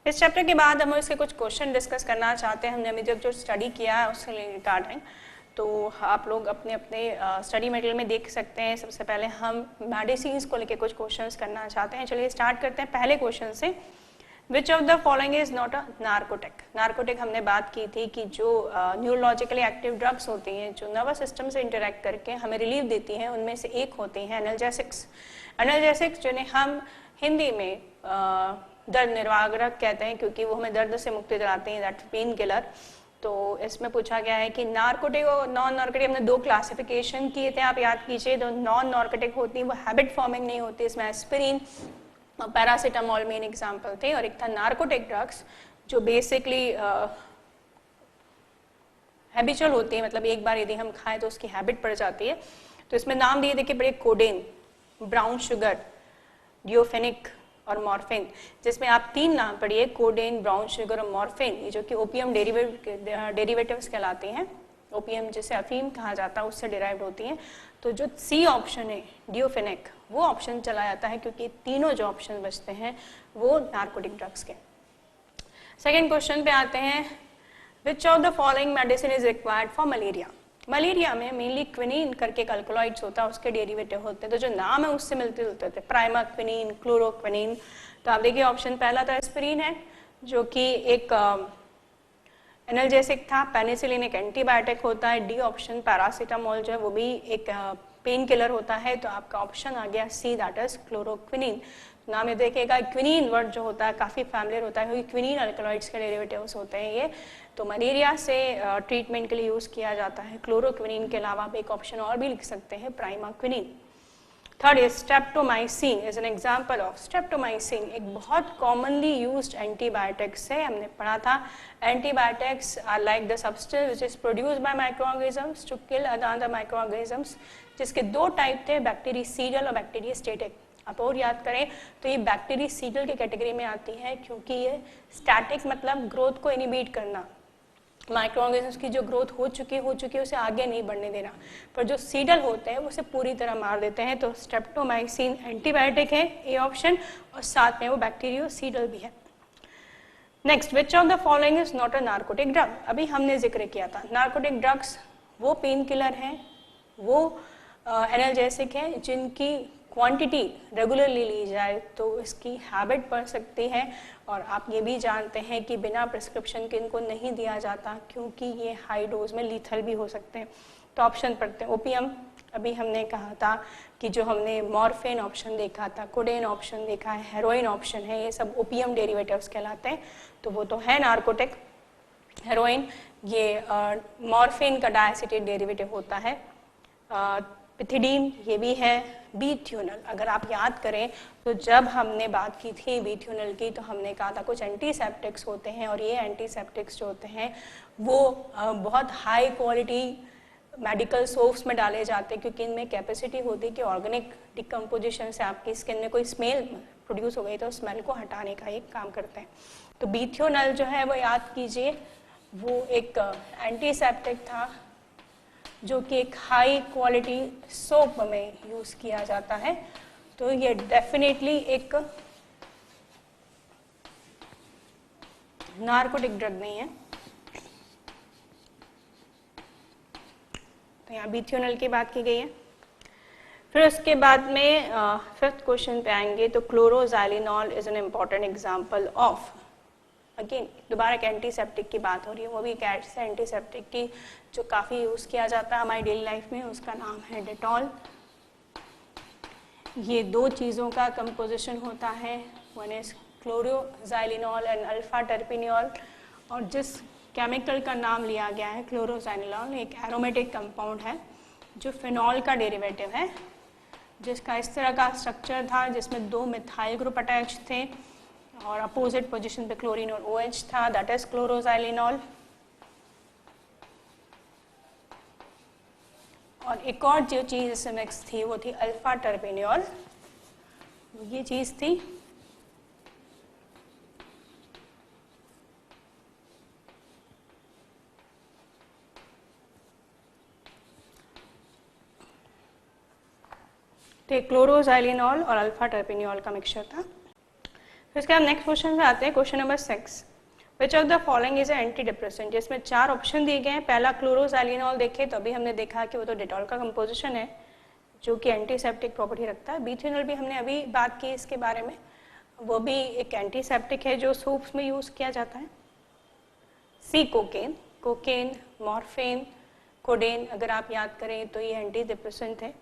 इस चैप्टर के बाद हम इसके कुछ क्वेश्चन डिस्कस करना चाहते हैं। हमने अभी तक जो स्टडी किया है उसके रिगार्डिंग, तो आप लोग अपने अपने स्टडी मटेरियल में देख सकते हैं। सबसे पहले हम मेडिसिन्स को लेकर कुछ क्वेश्चंस करना चाहते हैं। चलिए स्टार्ट करते हैं पहले क्वेश्चन से। विच of the following is not a narcotic. Narcotic हमने बात की थी कि जो न्यूरोलॉजिकली एक्टिव ड्रग्स होती हैं, जो नर्वस सिस्टम से इंटरेक्ट करके हमें रिलीफ देती हैं, उनमें से एक होती हैं एनाल्जेसिक्स। एनाल्जेसिक्स जिन्हें हम हिंदी में दर्द निवारक कहते हैं, क्योंकि वो हमें दर्द से मुक्ति दिलाते हैं, दैट पेन किलर। तो इसमें पूछा गया है कि नार्कोटिक और नॉन नार्कोटिक, हमने दो क्लासिफिकेशन किए थे, आप याद कीजिए। तो नॉन नार्कोटिक होती है वो हैबिट फॉर्मिंग नहीं होती, इसमें एस्पिरिन और पैरासीटामोल मेन एग्जाम्पल थे। और एक था नार्कोटिक ड्रग्स जो बेसिकली हैबिचुअल होती है, मतलब एक बार यदि हम खाएं तो उसकी हैबिट पड़ जाती है। तो इसमें नाम दिए देखिए बड़े, कोडेन, ब्राउन शुगर, डियोफेनिक और मॉर्फिन, जिसमें आप तीन नाम पढ़िए, कोडेन, ब्राउन शुगर और मॉर्फिन, ये जो कि ओपियम डेरिवेटिव्स कहलाती हैं। ओपियम जिसे अफीम कहा जाता है उससे डिराइव्ड होती हैं। तो जो सी ऑप्शन है डियोफेनिक, वो ऑप्शन चला जाता है, क्योंकि तीनों जो ऑप्शन बचते हैं वो नार्कोटिक ड्रग्स के। सेकेंड क्वेश्चन पे आते हैं। विच of the following medicine is required for malaria. Malaria में मेनली क्विनीन करके अल्कलॉइड्स होता है, उसके डेरिवेटिव होते हैं, तो जो नाम है उससे मिलते जुलते थे, प्राइमाक्विनीन, क्लोरोक्विनीन। तो आप देखिए ऑप्शन पहला तो एस्पिरिन है, जो कि एक एनाल्जेसिक था। पेनिसिलिन एक एंटीबायोटिक होता है। डी ऑप्शन पैरासीटामोल जो है वो भी एक पेन किलर होता है। तो आपका ऑप्शन आ गया सी, दैट इज क्लोरोक्विनीन। नाम ये देखिएगा, क्विनीन वर्ड जो होता है काफ़ी फैमिलियर होता है, क्योंकि क्विनीन अल्कलॉइड्स के डेरिवेटिव्स होते हैं ये। तो मलेरिया से ट्रीटमेंट के लिए यूज़ किया जाता है क्लोरोक्विनीन के अलावा आप एक ऑप्शन और भी लिख सकते हैं, primaquine. Third is streptomycin is an example of. Streptomycin एक बहुत कॉमनली यूज्ड एंटीबायोटिक्स है, हमने पढ़ा था। Antibiotics are like the substance which is produced by microorganisms to kill other microorganisms, जिसके दो टाइप थे, बैक्टीरियासीडल और बैक्टीरियास्टेटिक। आप और याद करें तो ये बैक्टीरियासीडल की कैटेगरी में आती है, क्योंकि ये स्टैटिक मतलब ग्रोथ को इनिबिट करना, माइक्रो ऑर्गेनिजम्स की जो ग्रोथ हो चुकी है उसे आगे नहीं बढ़ने देना। पर जो सीडल होते हैं वो उसे पूरी तरह मार देते हैं। तो स्ट्रेप्टोमाइसिन एंटीबायोटिक है, ए ऑप्शन, और साथ में वो बैक्टीरियोसीडल भी है। Next, which of the following is not a narcotic drug. अभी हमने जिक्र किया था नार्कोटिक ड्रग्स वो पेन किलर हैं, वो एनाल्जेसिक है, जिनकी क्वांटिटी रेगुलरली ली जाए तो इसकी हैबिट पड़ सकती है। और आप ये भी जानते हैं कि बिना प्रिस्क्रिप्शन के इनको नहीं दिया जाता, क्योंकि ये हाई डोज में लीथल भी हो सकते हैं। तो ऑप्शन पढ़ते हैं। ओपियम अभी हमने कहा था कि जो हमने मॉर्फिन ऑप्शन देखा था, कोडेन ऑप्शन देखा है, हेरोइन ऑप्शन है, ये सब ओपियम डेरिवेटिव्स कहलाते हैं। तो वो तो है नार्कोटिक। हेरोइन ये मॉर्फिन का डायसिटेट डेरिवेटिव होता है। पिथिडीन ये भी है। बीथ्यूनल, अगर आप याद करें तो जब हमने बात की थी बीथ्यूनल की, तो हमने कहा था कुछ एंटीसेप्टिक्स होते हैं, और ये एंटीसेप्टिक्स जो होते हैं वो बहुत हाई क्वालिटी मेडिकल सोप्स में डाले जाते हैं, क्योंकि इनमें कैपेसिटी होती है कि ऑर्गेनिक डिकम्पोजिशन से आपकी स्किन में कोई स्मेल प्रोड्यूस हो गई तो स्मेल को हटाने का एक काम करते हैं। तो बीथ्यूनल जो है वो याद कीजिए, वो एक एंटीसेप्टिक था जो कि एक हाई क्वालिटी सोप में यूज किया जाता है। तो ये डेफिनेटली एक नार्कोटिक ड्रग नहीं है। तो यहाँ बीथ्यूनल की बात की गई है। फिर उसके बाद में फिफ्थ क्वेश्चन पे आएंगे। तो chloroxylenol is an important example of, again दोबारा एक एंटीसेप्टिक की बात हो रही है, वो भी एक ऐसे एंटीसेप्टिक की जो काफ़ी यूज़ किया जाता है हमारी डेली लाइफ में, उसका नाम है डेटॉल। ये दो चीज़ों का कंपोजिशन होता है, one is chloroxylenol and alpha terpineol, और जिस केमिकल का नाम लिया गया है क्लोरोजाइलिनॉल एक एरोमेटिक कंपाउंड है जो फिनॉल का डेरिवेटिव है, जिसका इस तरह का स्ट्रक्चर था जिसमें दो मिथाइल ग्रुप अटैच थे और अपोजिट पोजीशन पे क्लोरीन और OH था, दैट इज क्लोरोजाइलिनॉल। और एक और जो चीज़ इससे मिक्स थी वो थी अल्फा टर्पिनियोल, ये चीज़ थी। तो क्लोरोजाइलिनॉल और अल्फा टर्पिनियोल का मिक्सचर था। इसके बाद नेक्स्ट क्वेश्चन पे आते हैं, question number 6। Which of the following is anti depressant, जिसमें 4 ऑप्शन दिए गए हैं। पहला क्लोरोजैलिनॉल देखे तो अभी हमने देखा कि वो तो डेटॉल का कंपोजिशन है जो कि एंटीसेप्टिक प्रॉपर्टी रखता है। बीथेनॉल भी हमने अभी बात की इसके बारे में, वो भी एक एंटीसेप्टिक है जो सूप्स में यूज किया जाता है। सी कोकेन, कोकेन, मॉर्फिन, कोडेन, अगर आप याद करें तो ये एंटी डिप्रेसेंट है।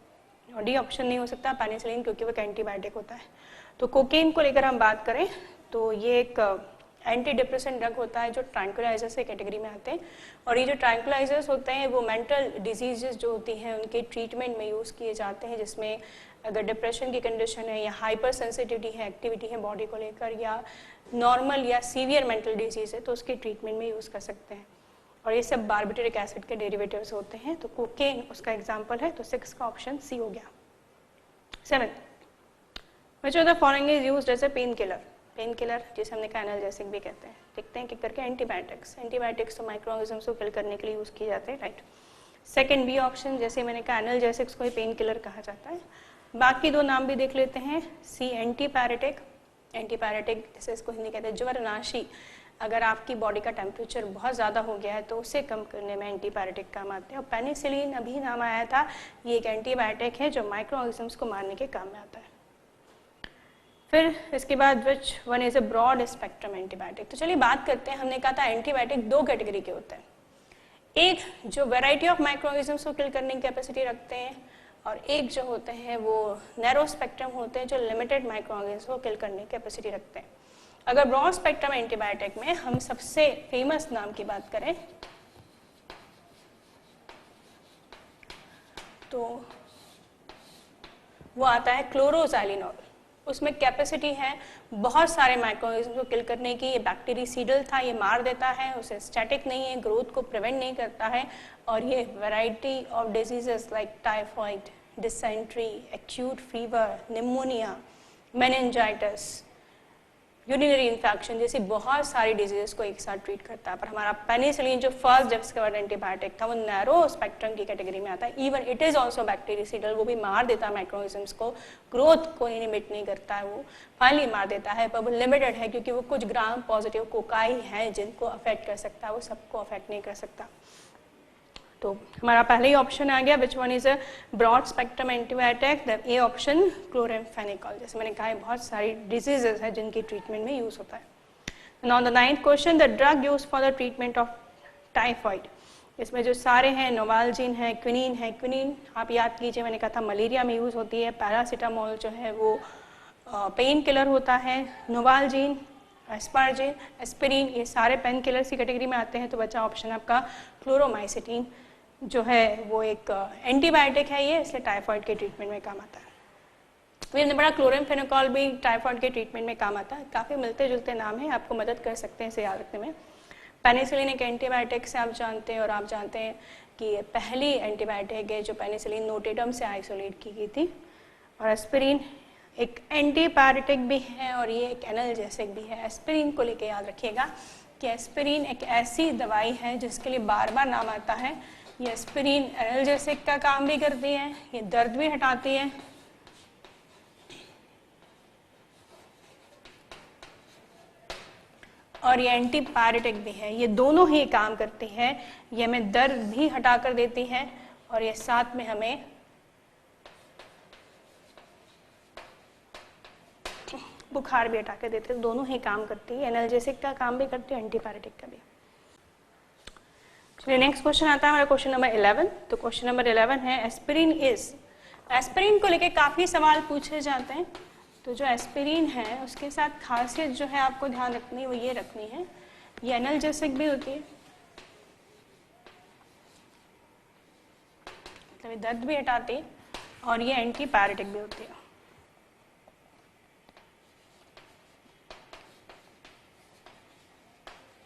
और डी ऑप्शन नहीं हो सकता पेनिसिलिन, क्योंकि वो एंटीबायोटिक होता है। तो कोकेन को लेकर हम बात करें तो ये एक एंटी डिप्रेसेंट ड्रग होता है जो ट्रैंक्विलाइजर्स के कैटेगरी में आते हैं। और ये जो ट्रैंक्विलाइजर्स होते हैं वो मेंटल डिजीजेस जो होती हैं उनके ट्रीटमेंट में यूज़ किए जाते हैं, जिसमें अगर डिप्रेशन की कंडीशन है या हाइपर सेंसिटिविटी है, एक्टिविटी है बॉडी को लेकर, या नॉर्मल या सीवियर मेंटल डिजीज है तो उसके ट्रीटमेंट में यूज़ कर सकते हैं। और ये सब बार्बिट्रिक एसिड के डेरिवेटिव्स होते हैं। तो कोकेन उसका एग्जाम्पल है। तो 6 का ऑप्शन सी हो गया। 7, which of the following is used as a pain killer, pain killer जिसे हमने एनाल्जेसिक भी कहते हैं। देखते हैं कि करके एंटीबायोटिक्स, एंटीबायोटिक्स तो माइक्रो ऑर्गेनिजम्स को किल करने के लिए यूज किए जाते हैं, राइट। सेकंड बी ऑप्शन, जैसे मैंने कहा एनाल्जेसिक्स को ही पेन किलर कहा जाता है। बाकी 2 नाम भी देख लेते हैं। सी एंटीपायरेटिक, एंटीपायरेटिक जैसे इसको हिंदी कहते हैं ज्वरनाशी। अगर आपकी बॉडी का टेम्परेचर बहुत ज़्यादा हो गया है तो उसे कम करने में एंटीबायोटिक काम आते हैं। और पेनिसिलिन अभी नाम आया था, ये एक एंटीबायोटिक है जो माइक्रो ऑर्गेनिजम्स को मारने के काम में आता है। फिर इसके बाद which one is a broad spectrum antibiotic. तो चलिए बात करते हैं। हमने कहा था एंटीबायोटिक 2 कैटेगरी के होते हैं, एक जो वैरायटी ऑफ माइक्रो ऑर्गेनिजम्स को किल करने की कैपेसिटी रखते हैं, और एक जो होते हैं वो नैरो स्पेक्ट्रम होते हैं जो लिमिटेड माइक्रो ऑर्गेनिजम्स को किल करने की कैपेसिटी रखते हैं। अगर ब्रॉड स्पेक्ट्रम एंटीबायोटिक में हम सबसे फेमस नाम की बात करें तो वो आता है क्लोरोजैलिनॉल। उसमें कैपेसिटी है बहुत सारे माइक्रोऑर्गेनिज्म को किल करने की। ये बैक्टीरिसीडल था, ये मार देता है, उसे स्टैटिक नहीं है, ग्रोथ को प्रिवेंट नहीं करता है। और ये variety of diseases like typhoid, dysentery, acute fever, pneumonia, meningitis, urinary infection जैसी बहुत सारी डिजीजेस को एक साथ ट्रीट करता है। पर हमारा पेनिसिलिन जो फर्स्ट डिस्कवर्ड एंटीबायोटिक था वो नैरो स्पेक्ट्रम की कैटेगरी में आता है। इवन इट इज ऑल्सो बैक्टीरियसीडल, वो भी मार देता है माइक्रोऑर्गेनिजम्स को, ग्रोथ को इनिबिट नहीं करता है, वो फाइनली मार देता है। पर वो लिमिटेड है क्योंकि वो कुछ ग्राम पॉजिटिव कोकाई है जिनको अफेक्ट कर सकता है, वो सबको अफेक्ट नहीं कर सकता। तो हमारा पहले ही ऑप्शन आ गया which one is a broad spectrum antibiotic, the A option chloramphenicol. जैसे मैंने कहा है बहुत सारी डिजीजेस है जिनकी ट्रीटमेंट में यूज होता है। Now the 9th question, the drug use for the treatment of typhoid. इसमें जो सारे हैं नोवाल्जिन है, क्विनीन है। क्विनीन आप याद कीजिए मैंने कहा था मलेरिया में यूज होती है। पैरासीटामोल जो है वो पेन किलर होता है। नोवाल्जिन, एस्पार्जिन, एस्पिरिन ये सारे पेन किलर्स की कैटेगरी में आते हैं। तो बचा ऑप्शन आपका क्लोरोमाइसिटीन जो है वो एक एंटीबायोटिक है ये, इसलिए टाइफॉइड के ट्रीटमेंट में काम आता है। फिर बड़ा क्लोराम्फेनिकोल भी टाइफॉइड के ट्रीटमेंट में काम आता है। काफ़ी मिलते जुलते नाम हैं, आपको मदद कर सकते हैं इसे याद रखने में। पेनिसिलिन एक एंटीबायोटिक से आप जानते हैं, और आप जानते हैं कि पहली एंटीबायोटिक है जो पेनिसिलिन नोटेडम से आइसोलेट की गई थी। और एस्पिरिन एक एंटीपायरेटिक भी है और ये एक एनाल्जेसिक भी है। एस्पिरिन को लेके याद रखिएगा कि एस्पिरिन एक ऐसी दवाई है जिसके लिए बार बार नाम आता है। ये एस्पिरिन एनाल्जेसिक का काम भी करती है, ये दर्द भी हटाती है, और ये एंटीपायरेटिक भी है। ये दोनों ही काम करती है। ये हमें दर्द भी हटा कर देती है और ये साथ में हमें बुखार भी हटा कर देते हैं। दोनों ही काम करती है, एनाल्जेसिक का काम भी करती है, एंटीपायरेटिक का भी। चलिए नेक्स्ट क्वेश्चन आता है हमारा क्वेश्चन नंबर 11। तो क्वेश्चन नंबर 11 है एस्पिरिन इज। एस्पिरिन को लेके काफ़ी सवाल पूछे जाते हैं। तो जो एस्पिरिन है उसके साथ खासियत जो है आपको ध्यान रखनी है वो ये रखनी है, ये एनाल्जेसिक भी होती है, मतलब दर्द भी हटाती है, और ये एंटीपायरेटिक भी होती है।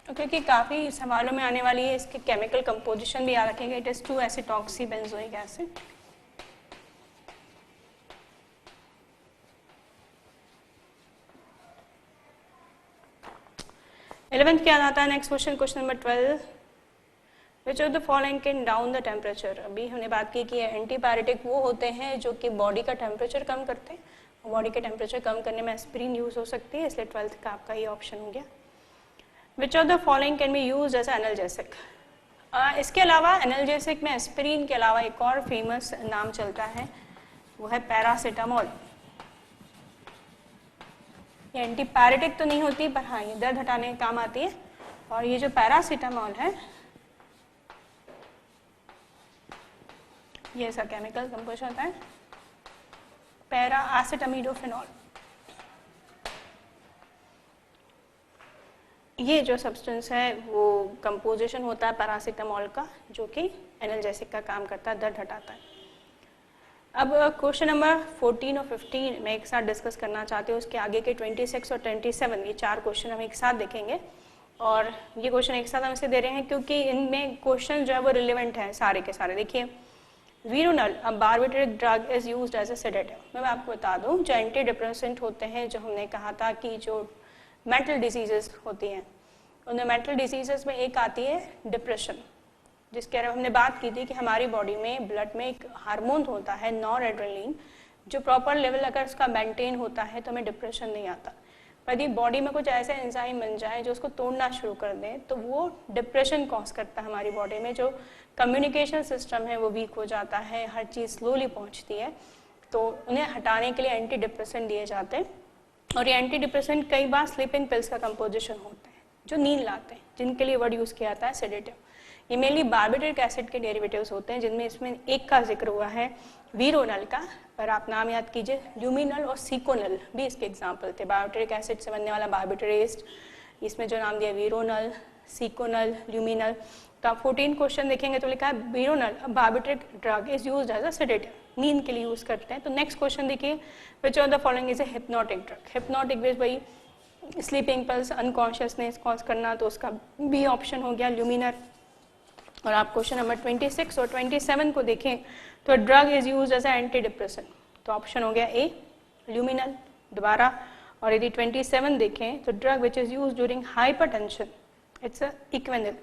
क्योंकि काफ़ी सवालों में आने वाली है, इसके केमिकल कंपोजिशन भी याद रखेंगे। It is two acetoxy benzoic acid. Eleventh क्या आता है next question, question number 12, which of the following can down the temperature. अभी हमने बात की कि एंटीपायरेटिक वो होते हैं जो कि बॉडी का टेम्परेचर कम करते हैं, बॉडी के टेम्परेचर कम करने में एस्पिरिन यूज हो सकती है, इसलिए 12th का आपका ये ऑप्शन हो गया। Which of the following can be use as analgesic. इसके अलावा एनाल्जेसिक में एस्पिरिन के अलावा एक और फेमस नाम चलता है, वो है पैरासीटामोल। ये एंटीपायरेटिक तो नहीं होती, पर हाँ ये दर्द हटाने के काम आती है। और ये जो पैरासीटामोल है ये इसका केमिकल कंपोजिशन होता है पैरा एसिटामिडोफेनॉल। ये जो सब्सटेंस है वो कंपोजिशन होता है पैरासीटामोल का, जो कि एनाल्जेसिक का काम करता है, दर्द हटाता है। अब क्वेश्चन नंबर 14 और 15 मैं एक साथ डिस्कस करना चाहती हूँ। उसके आगे के 26 और 27 ये 4 क्वेश्चन हम एक साथ देखेंगे। और ये क्वेश्चन एक साथ हम इसे दे रहे हैं क्योंकि इनमें क्वेश्चन जो है वो रिलेवेंट है सारे के सारे। देखिए, veronal a barbiturate drug is used as a sedative. मैं आपको बता दूं, जो एंटी डिप्रेसेंट होते हैं, जो हमने कहा था कि जो मेंटल डिजीजेस होती हैं, उनमें मेंटल डिजीजेस में एक आती है डिप्रेशन, जिसके बारे में हमने बात की थी कि हमारी बॉडी में ब्लड में एक हार्मोन होता है नॉरएड्रेनालिन, जो प्रॉपर लेवल अगर उसका मेंटेन होता है तो हमें डिप्रेशन नहीं आता। यदि बॉडी में कुछ ऐसे एंजाइम बन जाए जो उसको तोड़ना शुरू कर दें तो वो डिप्रेशन कॉज करता है हमारी बॉडी में। जो कम्युनिकेशन सिस्टम है वो वीक हो जाता है, हर चीज़ स्लोली पहुंचती है, तो उन्हें हटाने के लिए एंटी डिप्रेसेंट दिए जाते हैं। और ये एंटी डिप्रेसेंट कई बार स्लीपिंग पिल्स का कंपोजिशन होता है जो नींद लाते हैं, जिनके लिए वर्ड यूज़ किया जाता है सेडेटिव। ये मेनली बार्बिट्रेट एसिड के डेरिवेटिव्स होते हैं, जिनमें इसमें एक का जिक्र हुआ है वीरोनल का, पर आप नाम याद कीजिए, ल्यूमिनल और सिकोनल भी इसके एग्जाम्पल थे। बार्बिट्रिक एसिड से बनने वाला बार्बिट्रेट, इसमें जो नाम दिया वीरोनल, सिकोनल, ल्यूमिनल। तो आप 14 क्वेश्चन देखेंगे तो लिखा है veronal barbituric drug is used as a sedative, नींद के लिए यूज करते हैं। तो नेक्स्ट क्वेश्चन देखिए, विच of the following is a hypnotic drug. Hypnotic base भाई स्लीपिंग पल्स, अनकॉन्शियसनेस कॉज करना, तो उसका बी ऑप्शन हो गया ल्यूमिनल। और आप क्वेश्चन नंबर 26 और 27 को देखें तो drug is used as a anti depressant, तो ऑप्शन हो गया ए ल्यूमिनल दोबारा। और यदि 27 देखें तो drug which is used during hypertension, it's Equanil.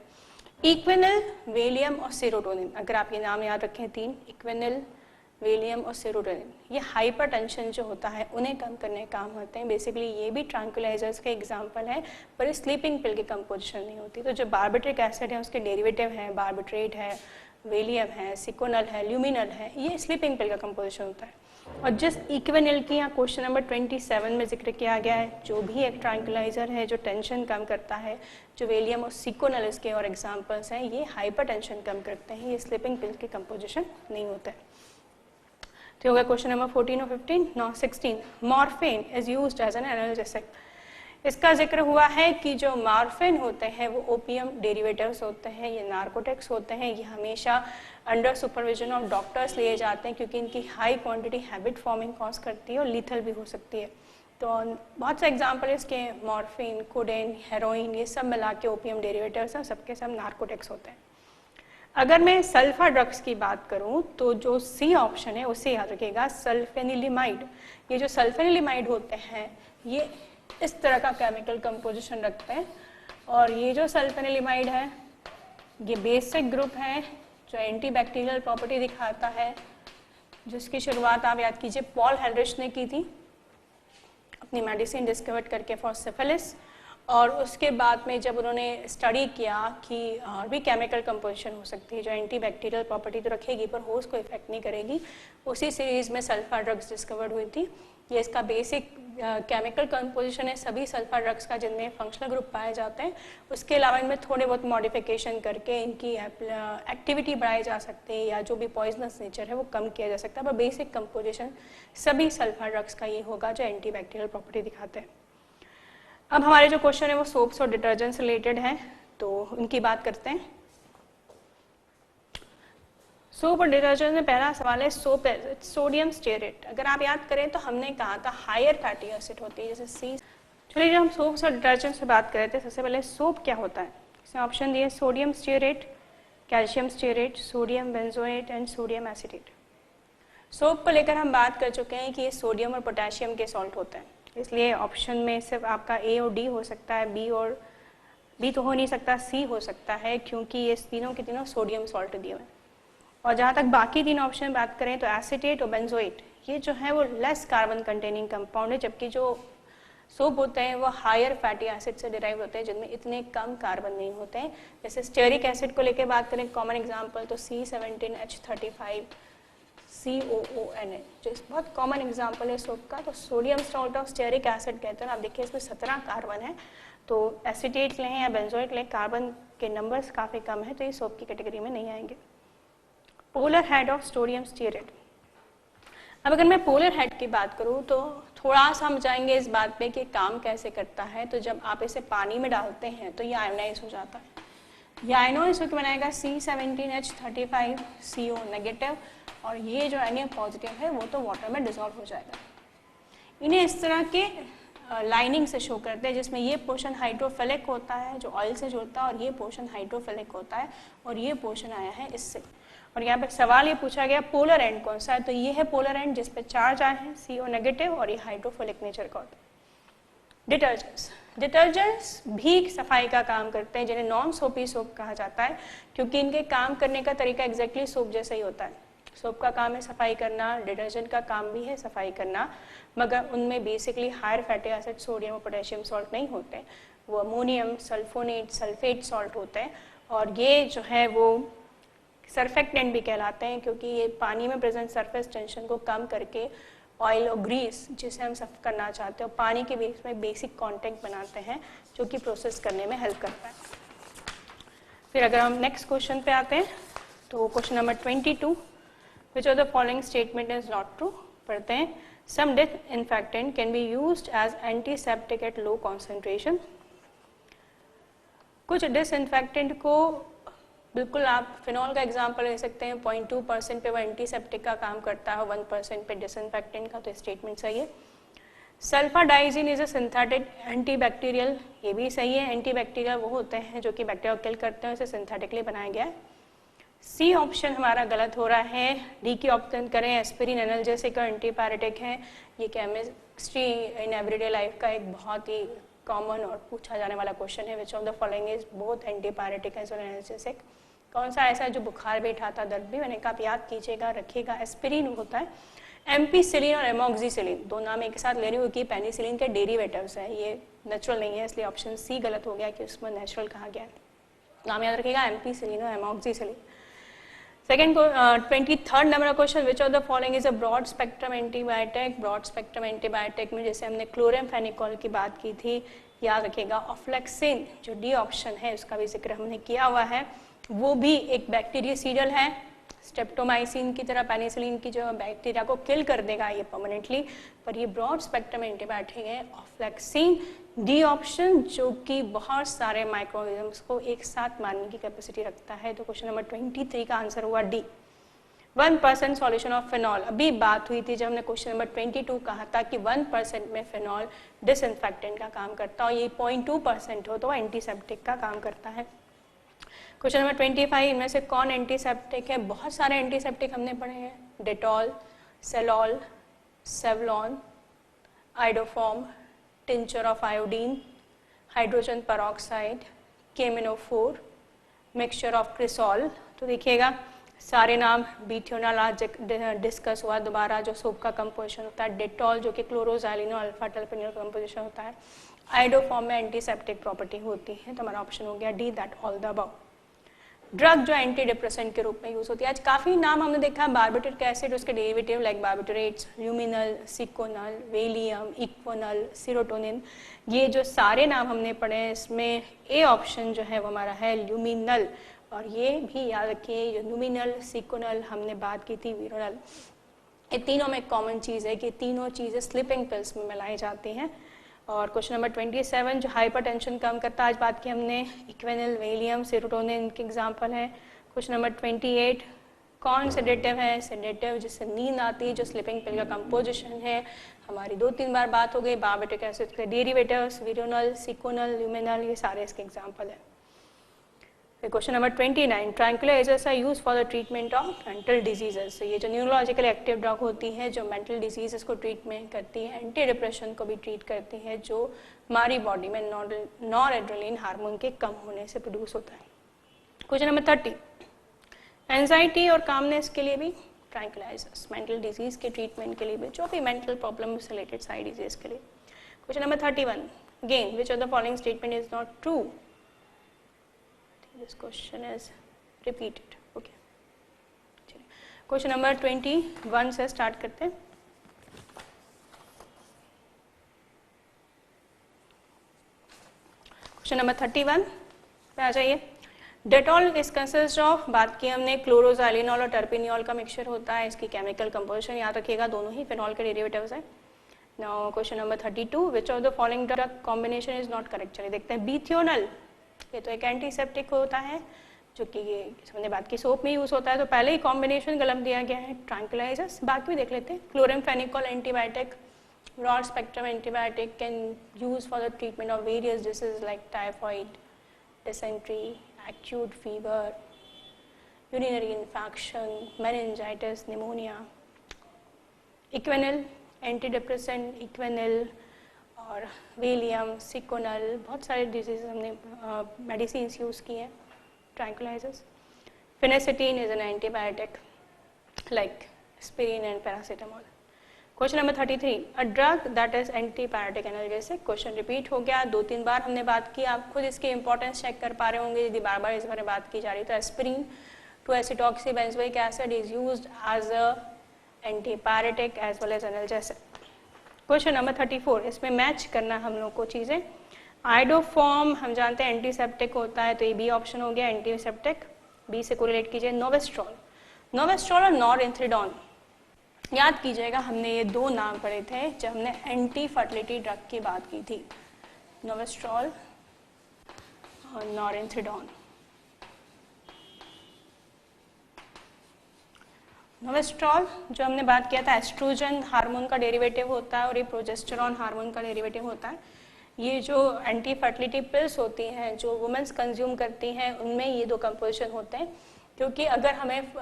Equanil, Valium और सेरोटोनिन, अगर आप ये नाम याद रखें 3, इक्विनिल, वेलियम और सेरोटोनिन, ये हाइपरटेंशन जो होता है उन्हें कम करने का काम होते हैं। बेसिकली ये भी ट्रैंक्विलाइजर्स के एग्जांपल है, पर स्लीपिंग पिल की कंपोजिशन नहीं होती। तो जो बार्बिट्रिक एसिड है उसके डेरिवेटिव हैं, बार्बिट्रेट है, वेलियम है, सिकोनल है, ल्यूमिनल है, ये स्लीपिंग पिल का कंपोजिशन होता है। और जिस इक्विनिल की यहाँ क्वेश्चन नंबर 27 में जिक्र किया गया है, जो भी एक ट्रैंक्विलाइजर है जो टेंशन कम करता है, जो वेलियम और सिकोनल इसके और एग्जाम्पल्स हैं, ये हाइपरटेंशन कम करते हैं, ये स्लीपिंग पिल की कंपोजिशन नहीं होता है। तो होगा क्वेश्चन नंबर 14 और 15। Now 16, morphine is used as an analgesic. इसका जिक्र हुआ है कि जो मॉर्फिन होते हैं वो ओपियम डेरिवेटिव्स होते हैं, ये नार्कोटिक्स होते हैं, ये हमेशा अंडर सुपरविजन ऑफ डॉक्टर्स लिए जाते हैं क्योंकि इनकी high quantity habit forming cause करती है और लीथल भी हो सकती है। तो बहुत से एग्जाम्पल इसके मॉर्फिन, कोडेन, हेरोइन, ये सब मिला के ओपियम डेरिवेटिव्स हैं, सबके सब नार्कोटिक्स होते हैं। अगर मैं सल्फा ड्रग्स की बात करूं तो जो सी ऑप्शन है उसे याद रखिएगा, सल्फेनिलिमाइड। ये जो सल्फेनिलिमाइड होते हैं ये इस तरह का केमिकल कंपोजिशन रखते हैं, और ये जो सल्फेनिलिमाइड है ये बेसिक ग्रुप है जो एंटीबैक्टीरियल प्रॉपर्टी दिखाता है, जिसकी शुरुआत आप याद कीजिए पॉल हेनरिच ने की थी अपनी मेडिसिन डिस्कवर करके फॉर सिफिलिस। और उसके बाद में जब उन्होंने स्टडी किया कि और भी केमिकल कंपोजिशन हो सकती है जो एंटीबैक्टीरियल प्रॉपर्टी तो रखेगी पर होस्ट को इफेक्ट नहीं करेगी, उसी सीरीज में सल्फा ड्रग्स डिस्कवर्ड हुई थी। ये इसका बेसिक केमिकल कंपोजिशन है सभी सल्फा ड्रग्स का, जिनमें फंक्शनल ग्रुप पाए जाते हैं। उसके अलावा इनमें थोड़े बहुत मॉडिफिकेशन करके इनकी एक्टिविटी बढ़ाई जा सकती है या जो भी पॉइजनस नेचर है वो कम किया जा सकता है, पर बेसिक कंपोजिशन सभी सल्फा ड्रग्स का ये होगा जो एंटीबैक्टीरियल प्रॉपर्टी दिखाते हैं। अब हमारे जो क्वेश्चन है वो सोप्स और डिटर्जेंट से रिलेटेड हैं, तो उनकी बात करते हैं। सोप और डिटर्जेंट में पहला सवाल है सोप सोडियम स्टेरेट। अगर आप याद करें तो हमने कहा था हायर फैटी एसिड होती है जैसे सी। चलिए जब हम सोप्स और डिटर्जेंट से बात कर रहे थे, सबसे पहले सोप क्या होता है, इसमें ऑप्शन दिए sodium stearate, calcium stearate, sodium benzoate and sodium acetate. Soap को लेकर हम बात कर चुके हैं कि ये सोडियम और पोटेशियम के सॉल्ट होते हैं, इसलिए ऑप्शन में सिर्फ आपका ए और डी हो सकता है, बी तो हो नहीं सकता, सी हो सकता है, क्योंकि ये तीनों के तीनों सोडियम सॉल्ट दिए हुए हैं। और जहाँ तक बाकी 3 ऑप्शन बात करें तो एसीटेट और बेंजोएट, ये जो है वो लेस कार्बन कंटेनिंग कंपाउंड है, जबकि जो सोप होते हैं वो हायर फैटी एसिड से डिराइव होते हैं जिनमें इतने कम कार्बन नहीं होते हैं। जैसे स्टेरिक एसिड को लेकर बात करें कॉमन एग्जांपल तो C17H35 COONA, जो बहुत कॉमन एग्जांपल है सोप का। तो sodium salt of stearic acid कहते हैं। आप देखिए इसमें 17 कार्बन है, तो एसीटेट लें या बेंजोएट लें, कार्बन के नंबर्स काफ़ी कम है, तो ये सोप की कैटेगरी में नहीं आएंगे। Polar head of sodium stearate. अब अगर मैं पोलर हेड की बात करूं तो थोड़ा सा हम जाएंगे इस बात पे कि काम कैसे करता है। तो जब आप इसे पानी में डालते हैं तो ये आयोनाइज हो जाता है। ये आयोनाइज होकर बनाएगा C17H35 CO नेगेटिव, और ये जो Na पॉजिटिव है वो तो वाटर में डिजोल्व हो जाएगा। इन्हें इस तरह के लाइनिंग से शो करते हैं जिसमें ये पोर्शन हाइड्रोफिलिक होता है जो ऑयल से जुड़ता है, और ये पोर्शन हाइड्रोफिलिक होता है, और ये पोर्शन आया है इससे। और यहाँ पे सवाल ये पूछा गया पोलर एंड कौन सा है, तो ये है पोलर एंड जिस पे चार्ज आए हैं CO नेगेटिव, और ये हाइड्रोफिलिक नेचर का होता है। डिटर्जेंट्स भी सफाई का काम करते हैं, जिन्हें नॉन सोपी सोप कहा जाता है, क्योंकि इनके काम करने का तरीका एग्जैक्टली सोप जैसा ही होता है। सोप का काम है सफाई करना, डिटर्जेंट का काम भी है सफाई करना, मगर उनमें basically higher fatty acid sodium और पोटेशियम सॉल्ट नहीं होते, वो अमोनियम, सल्फोनेट, सल्फेट सॉल्ट होते हैं। और ये जो है वो सरफेक्टेंट भी कहलाते हैं, क्योंकि ये पानी में प्रेजेंट सरफेस टेंशन को कम करके ऑयल और ग्रीस जिसे हम साफ करना चाहते हैं, पानी के बीच में बेसिक कांटेक्ट बनाते हैं, जो कि प्रोसेस करने में हेल्प करता है। फिर अगर हम नेक्स्ट क्वेश्चन पे आते हैं तो question number 22, which of the following statement is not true. पढ़ते हैं, some disinfectant can be used as antiseptic at low concentration. कुछ डिसइंफेक्टेंट को बिल्कुल आप फिनॉल का एग्जांपल ले सकते हैं, 0.2% पे वो एंटीसेप्टिक का काम करता है, 1% पे डिसइंफेक्टेंट का, तो स्टेटमेंट सही है। सल्फाडाइजीन इज अ सिंथेटिक एंटीबैक्टीरियल, ये भी सही है। एंटीबैक्टीरियल वो होते हैं जो कि बैक्टीरिया को किल करते हैं, उसे सिंथेटिकली बनाया गया है। सी ऑप्शन हमारा गलत हो रहा है। डी की ऑप्शन करें, एस्पिरिन एनाल्जेसिक और एंटीपायरेटिक है। ये केमिस्ट्री इन एवरीडे लाइफ का एक बहुत ही कॉमन और पूछा जाने वाला क्वेश्चन है। Which of the following is both antipyretic as well analgesic. कौन सा ऐसा है जो बुखार भी उठाता, दर्द भी? मैंने कहा आप याद कीजिएगा, रखिएगा। एस्पिरिन होता है। एम्पीसिलिन और एमोक्सिसिलिन दो नाम एक साथ ले रही हूँ कि पेनिसिलिन के डेरिवेटिव्स है, ये नेचुरल नहीं है, इसलिए ऑप्शन सी गलत हो गया कि उसमें नेचुरल कहा गया है। नाम याद रखिएगा, एम्पीसिलिन और amoxicillin. Second 23rd number question, which of the following is a broad spectrum antibiotic. Broad spectrum antibiotic में जैसे हमने क्लोरेमफेनिकोल की बात की थी, याद रखिएगा। ऑफ्लेक्सिन जो डी ऑप्शन है उसका भी जिक्र हमने किया हुआ है, वो भी एक बैक्टीरियासीडल है, स्ट्रेप्टोमाइसिन की तरह पेनिसिलिन की जो बैक्टीरिया को किल कर देगा ये परमानेंटली, पर ये ब्रॉड स्पेक्ट्रम एंटीबायोटिक है ऑफ्लेक्सिन, डी ऑप्शन, जो कि बहुत सारे माइक्रोऑर्गेनिजम्स को एक साथ मारने की कैपेसिटी रखता है। तो क्वेश्चन नंबर 23 का आंसर हुआ डी। 1% सॉल्यूशन ऑफ फिनॉल, अभी बात हुई थी जब हमने क्वेश्चन नंबर 22 कहा था कि 1% में फिनॉल डिसइंफेक्टेंट का काम करता है, और ये 0.2% हो तो एंटीसेप्टिक का काम करता है। क्वेश्चन नंबर 25, इनमें से कौन एंटीसेप्टिक है? बहुत सारे एंटीसेप्टिक हमने पढ़े हैं, Dettol, salol, Savlon, iodoform, tincture of iodine, hydrogen peroxide, केमिनोफोर, मिक्सचर ऑफ क्रिसॉल। तो देखिएगा सारे नाम, बीथियोनाल आज डिस्कस हुआ दोबारा, जो सोप का कंपोजिशन होता है, डेटॉल जो कि क्लोरोजाइलिन और अल्फा टर्पेनिल कंपोजिशन होता है, आइडोफॉर्म में एंटीसेप्टिक प्रॉपर्टी होती है। तो हमारा ऑप्शन हो गया D, that all the above. Drug जो एंटी डिप्रेसेंट के रूप में यूज होती है, आज काफी नाम हमने देखा है, बार्बिट्रिक एसिड, उसके derivative like barbiturates, Luminal, Seconal, Valium, Equanil, serotonin, ये जो सारे नाम हमने पढ़े हैं इसमें ए ऑप्शन जो है वो हमारा है ल्यूमिनल। और ये भी याद रखिए, जो ल्यूमिनल, सिकोनल हमने बात की थी, वीरोनल, ये तीनों में कॉमन चीज़ है कि तीनों चीज़ें स्लीपिंग पिल्स में मिलाई जाती हैं। और क्वेश्चन नंबर 27 जो हाइपरटेंशन कम करता है, आज बात की हमने, इक्वेनल, वेलियम, सेरोटोनिन के एग्जांपल है। क्वेश्चन नंबर 28, कौन सेडेटिव है? सेडेटिव जिससे नींद आती है, जो स्लीपिंग पिल का कंपोजिशन है, हमारी 2-3 बार बात हो गई। बार्बिट्रिक एसिड के डेरिवेटिव्स, वीरोनल, सिकोनल, ल्यूमिनल, ये सारे इसके एग्जांपल है। फिर question number 29, tranquilizers are used for the treatment of mental diseases. ये जो न्यूरोलॉजिकल एक्टिव ड्रग होती है जो मेंटल डिजीजेस को ट्रीटमेंट करती है, एंटी डिप्रेशन को भी ट्रीट करती है, जो हमारी बॉडी में नॉर एड्रेनलिन हार्मोन के कम होने से प्रोड्यूस होता है। क्वेश्चन नंबर 30, एंजाइटी और कामनेस के लिए भी ट्रैंक्विलाइजर्स, मेंटल डिजीज के ट्रीटमेंट के लिए भी, जो भी मेंटल प्रॉब्लम से रिलेटेड सारी डिजीज के लिए। Question number 31, again which of the following statement is not true? This question is repeated. Okay, question number 21 से स्टार्ट करते हैं। क्वेश्चन नंबर 31 पे आ जाइए। डेटॉल इस कंसिस्ट ऑफ, बात की हमने, क्लोरोजाइलिनॉल और टर्पिनियोल का मिक्सचर होता है। इसकी केमिकल कंपोजिशन याद रखिएगा, दोनों ही फिनॉल के डेरिवेटिव्स हैं। Now question number 32, which of the following drug combination is not correct? चलिए देखते हैं। बीथियोनल, ये तो एक एंटीसेप्टिक होता है जो कि हमने बात की सोप में यूज होता है, तो पहले ही कॉम्बिनेशन गलत दिया गया है। ट्रैंक्विलाइजर्स, बाकी भी देख लेते हैं। Chloramphenicol antibiotic, broad spectrum antibiotic can use for the treatment of various diseases like typhoid, dysentery, acute fever, urinary infection, meningitis, pneumonia. Equinil, antidepressant, Equinil और Valium, Seconal, बहुत सारे डिजीज हमने मेडिसिन यूज की हैं। Tranquillisers, Phenacetin is an antibiotic like aspirin and paracetamol. Question number 33, a drug that is antipyretic analgesic. Question repeat हो गया, 2-3 बार हमने बात की, आप खुद इसकी इंपॉर्टेंस चेक कर पा रहे होंगे यदि बार बार इस बारे में बात की जा रही। तो aspirin two acetoxybenzoic acid is used as a antipyretic as well as analgesic. Question number 34, इसमें मैच करना हम लोग को चीजें। आइडोफॉर्म हम जानते हैं एंटीसेप्टिक होता है, तो ये बी ऑप्शन हो गया एंटीसेप्टिक, बी से कोरिलेट कीजिए। नोवेस्ट्रॉल, नोवेस्ट्रॉल और नॉरएंथ्रेडोन, याद कीजिएगा हमने ये दो नाम पढ़े थे जब हमने एंटी फर्टिलिटी ड्रग की बात की थी, नोवेस्ट्रॉल और नॉरएंथ्रेडोन। नोवेस्ट्रॉल जो हमने बात किया था, एस्ट्रोजन हार्मोन का डेरिवेटिव होता है और ये प्रोजेस्टेरॉन हार्मोन का डेरिवेटिव होता है। ये जो एंटी फर्टिलिटी पिल्स होती हैं जो वुमेन्स कंज्यूम करती हैं, उनमें ये दो कंपोजिशन होते हैं, क्योंकि अगर हमें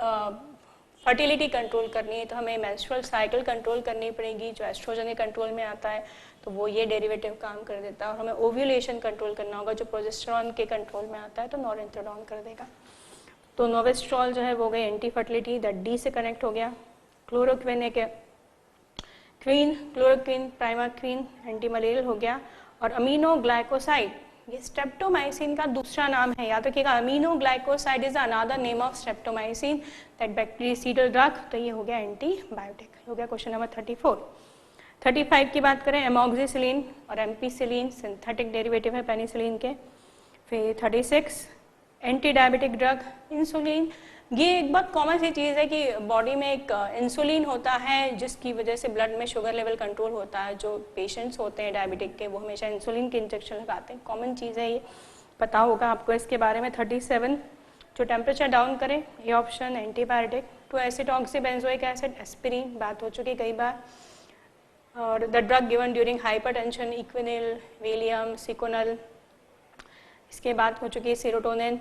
फर्टिलिटी कंट्रोल करनी है तो हमें मेंस्ट्रुअल साइकिल कंट्रोल करनी पड़ेगी, जो एस्ट्रोजन के कंट्रोल में आता है, तो वो ये डेरिवेटिव काम कर देता है। और हमें ओव्यूलेशन कंट्रोल करना होगा, जो प्रोजेस्टेरॉन के कंट्रोल में आता है, तो नॉरएंथ्रेडोन कर देगा। तो नोवेस्ट्रॉल जो है वो गई एंटी फर्टिलिटी, दैट डी से कनेक्ट हो गया। क्लोरोक्विन एक queen, chloroquine, primaquine anti malarial हो गया। और अमीनो ग्लाइकोसाइड, ये स्ट्रेप्टोमाइसिन का दूसरा नाम है, याद रखिएगा। Amino glycoside is another name of streptomycin that bactericidal drug, तो ये हो गया एंटीबायोटिक। हो गया क्वेश्चन नंबर 34। 35 की बात करें, एमोक्सिसिलिन और एम्पिसिलिन सिंथेटिक डेरिवेटिव है पेनिसिलिन के। फिर 36 एंटी डायबिटिक ड्रग इंसुलिन, ये एक बहुत कॉमन सी चीज़ है कि बॉडी में एक इंसुलिन होता है जिसकी वजह से ब्लड में शुगर लेवल कंट्रोल होता है। जो पेशेंट्स होते हैं डायबिटिक के वो हमेशा इंसुलिन के इंजेक्शन लगाते हैं, कॉमन चीज़ है, ये पता होगा आपको इसके बारे में। 37 जो टेम्परेचर डाउन करें, ये option antibiotic. Two acetoxybenzoic acid, aspirin, बात हो चुकी कई बार। और the drug given during hypertension, equanil, valium, seconal. इसके बाद हो चुकी है सेरोटोनिन।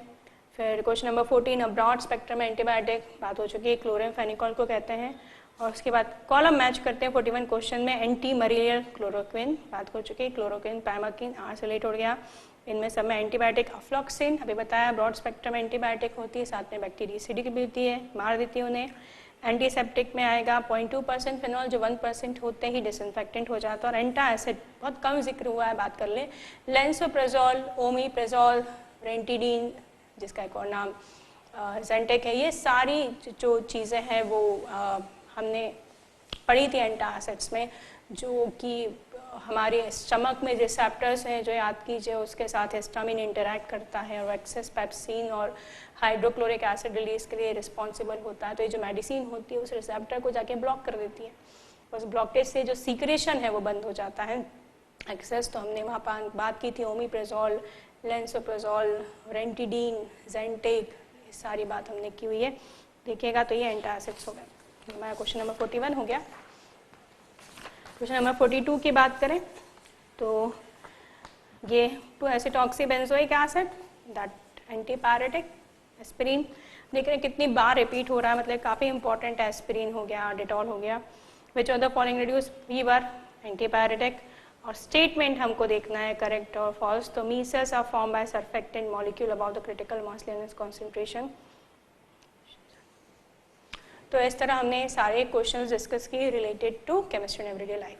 फिर question number 14, broad spectrum antibiotic, बात हो चुकी है, क्लोरामफेनिकोल को कहते हैं। और उसके बाद कॉलम मैच करते हैं 41 क्वेश्चन में, एंटी मलेरियल क्लोरोक्विन, बात हो चुकी है, क्लोरोक्विन, पैमाकिन, आर से लेट हो गया। इनमें सब में एंटीबायोटिक अफ्लॉक्सिन, अभी बताया ब्रॉड स्पेक्ट्रम एंटीबायोटिक होती है, साथ में बैक्टीरियसिडी भी होती है, मार देती है उन्हें। एंटीसेप्टिक में आएगा 0.2% फिनॉल, जो 1% होते ही डिसइंफेक्टेंट हो जाता है। और एंटा एसिड बहुत कम जिक्र हुआ है, बात कर ले, लेंसोप्रेजोल, ओमीप्रेजोल, रेंटिडीन, जिसका एक और नाम ज़ेंटेक है। ये सारी जो चीज़ें हैं वो हमने पढ़ी थी एंटा एसिड्स में, जो कि हमारे स्टमक में रिसेप्टर्स हैं, जो याद कीजिए, उसके साथ हिस्टामिन इंटरैक्ट करता है और एक्सेस पेप्सिन और हाइड्रोक्लोरिक एसिड रिलीज के लिए रिस्पॉन्सिबल होता है। तो ये जो मेडिसिन होती है उस रिसेप्टर को जाके ब्लॉक कर देती है, उस ब्लॉकेज से जो सीक्रेशन है वो बंद हो जाता है, एक्सेस। तो हमने वहाँ पर बात की थी ओमीप्रेजोल, लेंसोप्रेजोल, रेंटिडीन, ज़ेंटेक, ये सारी बात हमने की हुई है, देखिएगा। तो ये एंटा एसिड्स हो गए। हमारा क्वेश्चन नंबर 41 हो गया। क्वेश्चन नंबर 42 की बात करें तो ये 2-एसिटॉक्सीबेंजोइक एसिड, दैट एंटीपायरेटिक। एस्पिरिन देख रहे हैं कितनी बार रिपीट हो रहा है, मतलब काफ़ी इंपॉर्टेंट है। एस्पिरिन हो गया, डेटॉल हो गया। Which of the following reduce fever, antipyretic. और स्टेटमेंट हमको देखना है करेक्ट और फॉल्स। तो micelles are form by surfactant molecule about the critical mass level concentration. तो इस तरह हमने सारे क्वेश्चंस डिस्कस किए related to chemistry in everyday life.